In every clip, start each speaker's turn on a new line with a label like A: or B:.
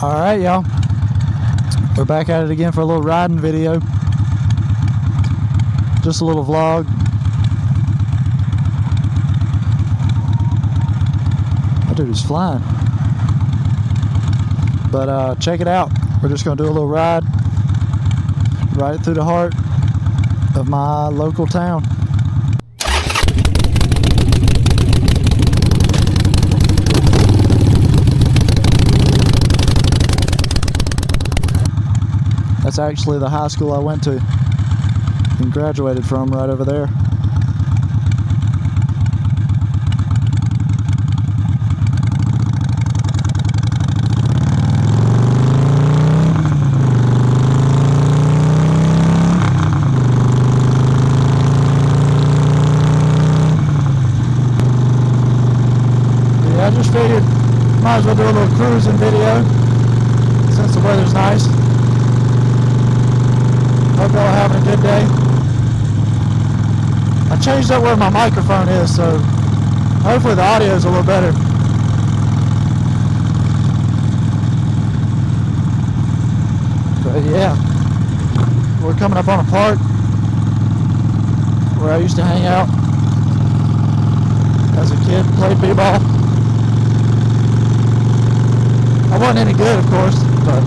A: Alright, y'all. We're back at it again for a little riding video. Just a little vlog. That dude is flying. But check it out. We're just going to do a little ride right through the heart of my local town. That's actually the high school I went to and graduated from, right over there. Yeah, I just figured might as well do a little cruising video since the weather's nice. Hope y'all are having a good day. I changed up where my microphone is, so hopefully the audio is a little better. But yeah, we're coming up on a park where I used to hang out as a kid, played b-ball. I wasn't any good, of course, but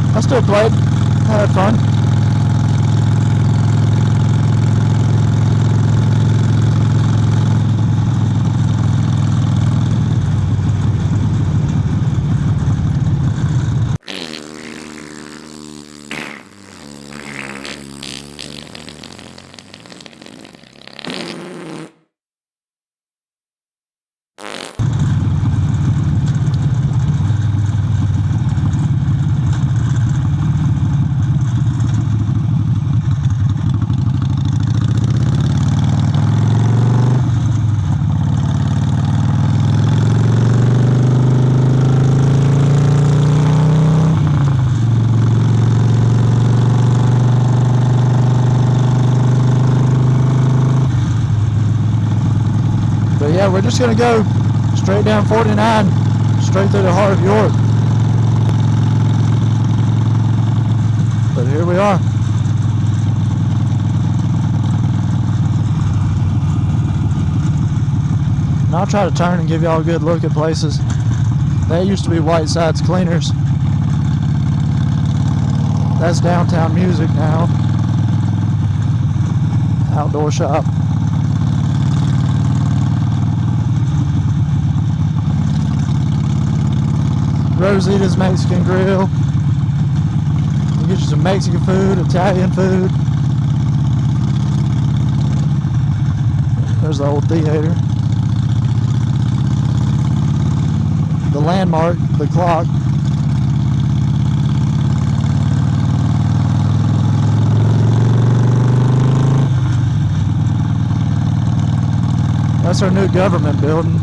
A: I still played, had fun. But yeah, we're just going to go straight down 49, straight through the heart of York. But here we are. And I'll try to turn and give y'all a good look at places. That used to be Whiteside's Cleaners. That's Downtown Music now. Outdoor shop. Rosita's Mexican Grill. You get you some Mexican food, Italian food. There's the old theater. The landmark, the clock. That's our new government building.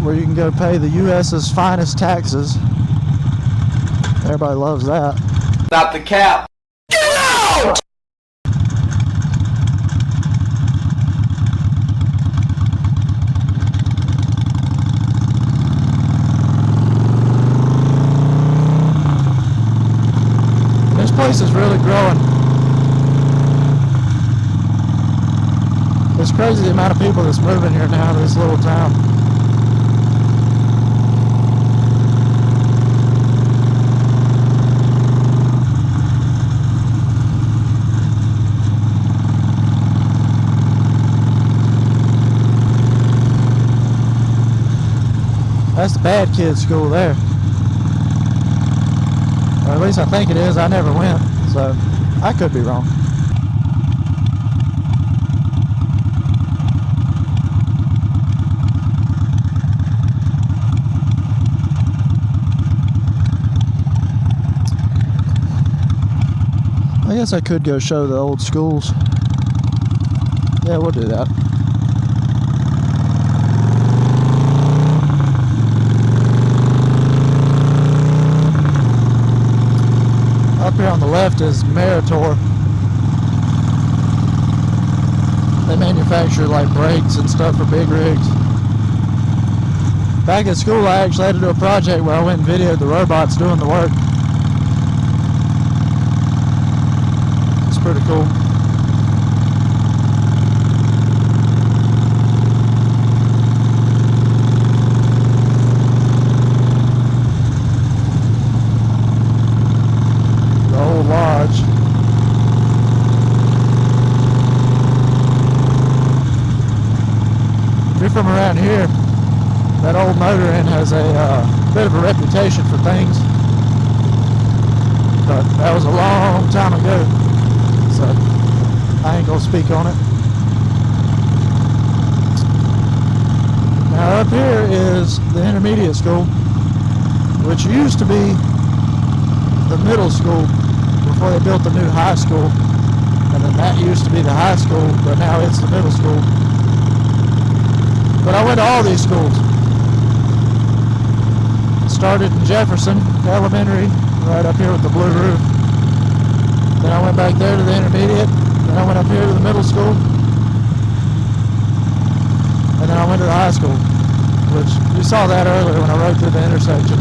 A: Where you can go pay the U.S.'s finest taxes. Everybody loves that.
B: Not the cap. Get out!
A: This place is really growing. It's crazy the amount of people that's moving here now to this little town. That's the bad kids school there. Or at least I think it is. I never went, so I could be wrong. I guess I could go show the old schools. Yeah, we'll do that. up here on the left is Meritor. They manufacture like brakes and stuff for big rigs. Back at school, I actually had to do a project where I went and videoed the robots doing the work. It's pretty cool. The old lodge. If you're from around here, that old motor inn has a bit of a reputation for things, but that was a long time ago, so I ain't gonna speak on it. Now up here is the intermediate school, which used to be the middle school before they built the new high school, and then that used to be the high school, but now it's the middle school. But I went to all these schools. Started in Jefferson Elementary, right up here with the blue roof. Then I went back there to the intermediate. Then I went up here to the middle school. And then I went to the high school, which you saw that earlier when I rode through the intersection.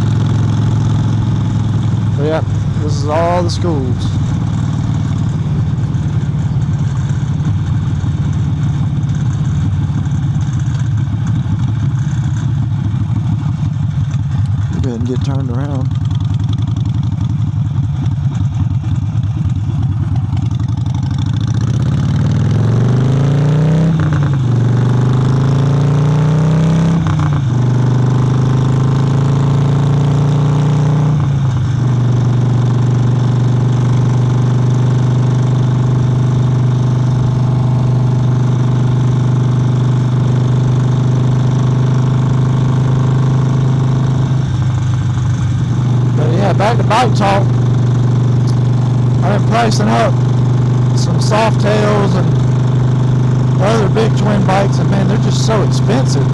A: But yeah, this is all the schools. Go ahead and get turned around. Back to Bike Talk. I've been pricing up some Softails and other big twin bikes, and man, they're just so expensive. I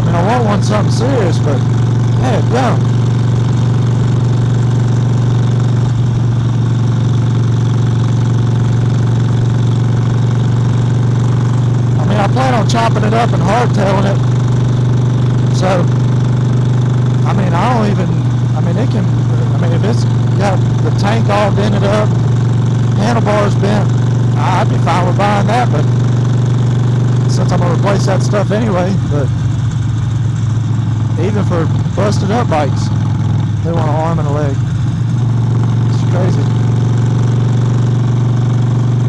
A: mean, I want one something serious, but man, dumb. I mean, I plan on chopping it up and hardtailing it, so I mean, if it's got the tank all dented up, handlebars bent, I'd be fine with buying that, but since I'm going to replace that stuff anyway, but even for busted up bikes, they want an arm and a leg. It's crazy.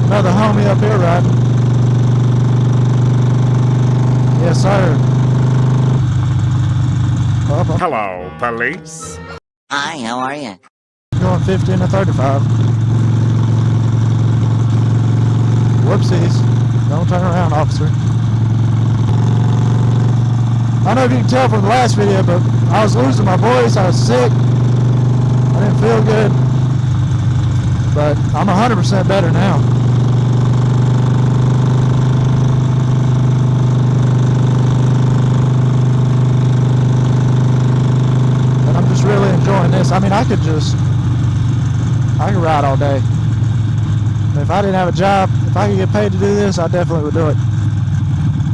A: Another homie up here riding. Yes, sir.
C: Hello, police.
D: Hi, how are you?
A: Going 50 and a 35. Whoopsies. Don't turn around, officer. I don't know if you can tell from the last video, but I was losing my voice. I was sick. I didn't feel good. But I'm 100% better now. Really enjoying this. I mean, I could ride all day. If I didn't have a job, if I could get paid to do this, I definitely would do it.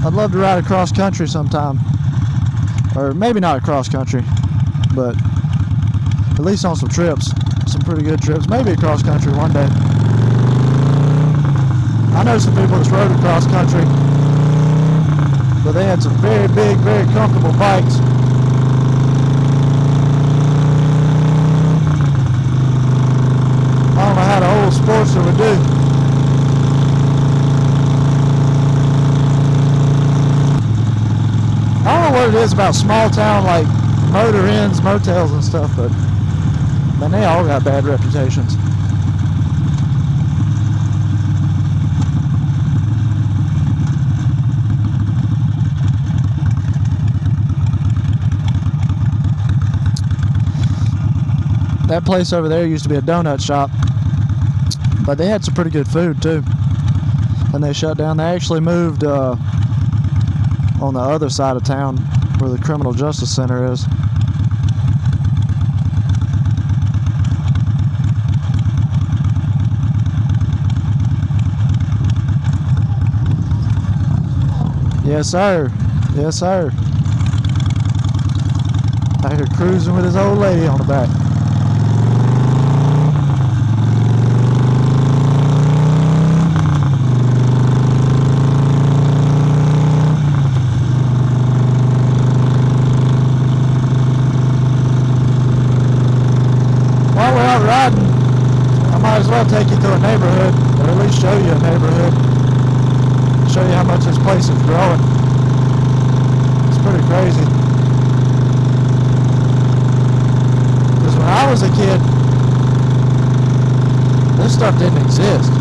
A: I'd love to ride across country sometime, or maybe not across country, but at least on some trips, some pretty good trips, maybe across country one day. I know some people that's rode across country, but they had some very big, very comfortable bikes. I don't know how the old Sportster would do. I don't know what it is about small town like motor inns, motels and stuff, but man, they all got bad reputations. That place over there used to be a donut shop, but they had some pretty good food too. And they shut down. They actually moved on the other side of town where the Criminal Justice Center is. Yes, sir. Yes, sir. Out here cruising with his old lady on the back. While we're out riding, I might as well take you through a neighborhood, or at least show you a neighborhood. Show you how much this place is growing. It's pretty crazy. Because when I was a kid, this stuff didn't exist.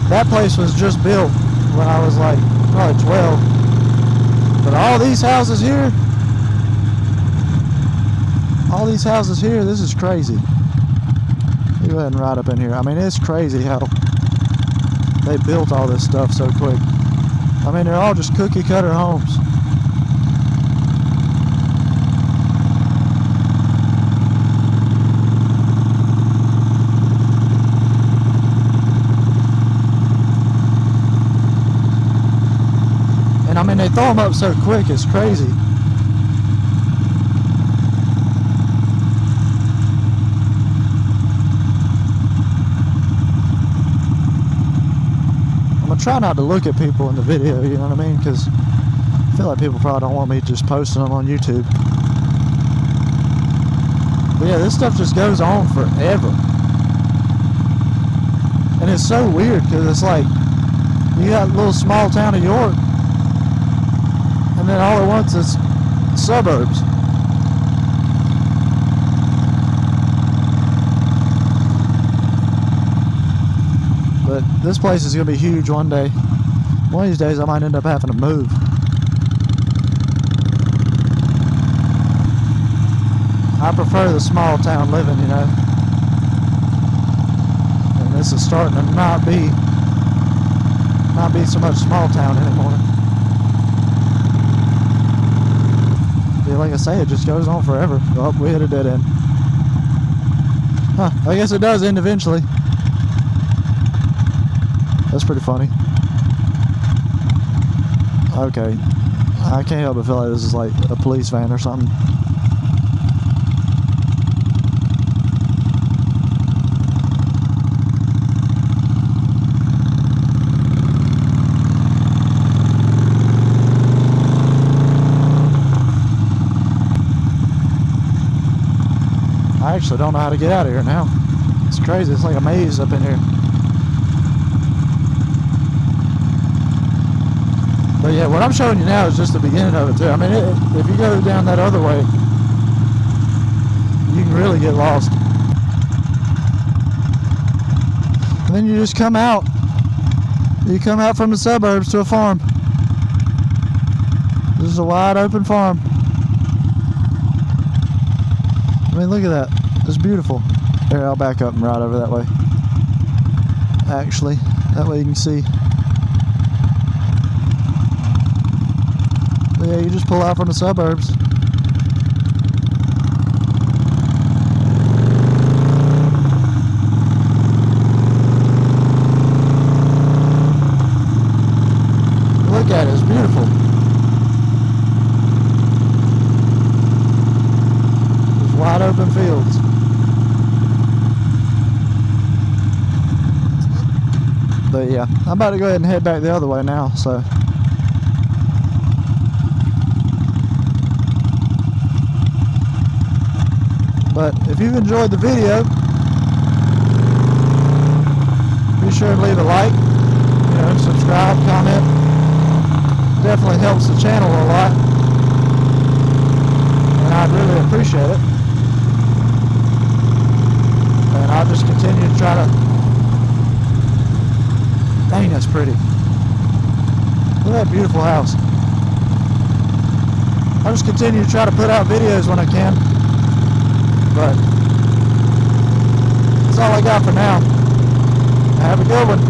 A: That place was just built when I was like probably 12. But all these houses here, this is crazy. You go ahead and ride up in here. I mean, it's crazy how they built all this stuff so quick. I mean, they're all just cookie cutter homes. And I mean, they throw them up so quick, it's crazy. Try not to look at people in the video, you know what I mean? Because I feel like people probably don't want me just posting them on YouTube. But yeah, this stuff just goes on forever. And it's so weird because it's like, you got a little small town of York, and then all at once it's suburbs. But this place is going to be huge one day. One of these days I might end up having to move. I prefer the small town living, you know. And this is starting to not be so much small town anymore. Yeah, like I say, it just goes on forever. Oh, we hit a dead end. Huh, I guess it does end eventually. That's pretty funny. Okay. I can't help but feel like this is like a police van or something. I actually don't know how to get out of here now. It's crazy. It's like a maze up in here. But yeah, what I'm showing you now is just the beginning of it too. I mean, if you go down that other way, you can really get lost. And then you just come out. You come out from the suburbs to a farm. This is a wide open farm. I mean, look at that. It's beautiful. Here, I'll back up and ride over that way. Actually, that way you can see. Yeah, you just pull out from the suburbs. Look at it, it's beautiful. There's wide open fields. But yeah, I'm about to go ahead and head back the other way now, so. But if you've enjoyed the video, be sure to leave a like, subscribe, comment. Definitely helps the channel a lot, and I'd really appreciate it. And I'll just continue to try to. Dang, that's pretty. Look at that beautiful house. I'll just continue to try to put out videos when I can. But that's all I got for now. Have a good one.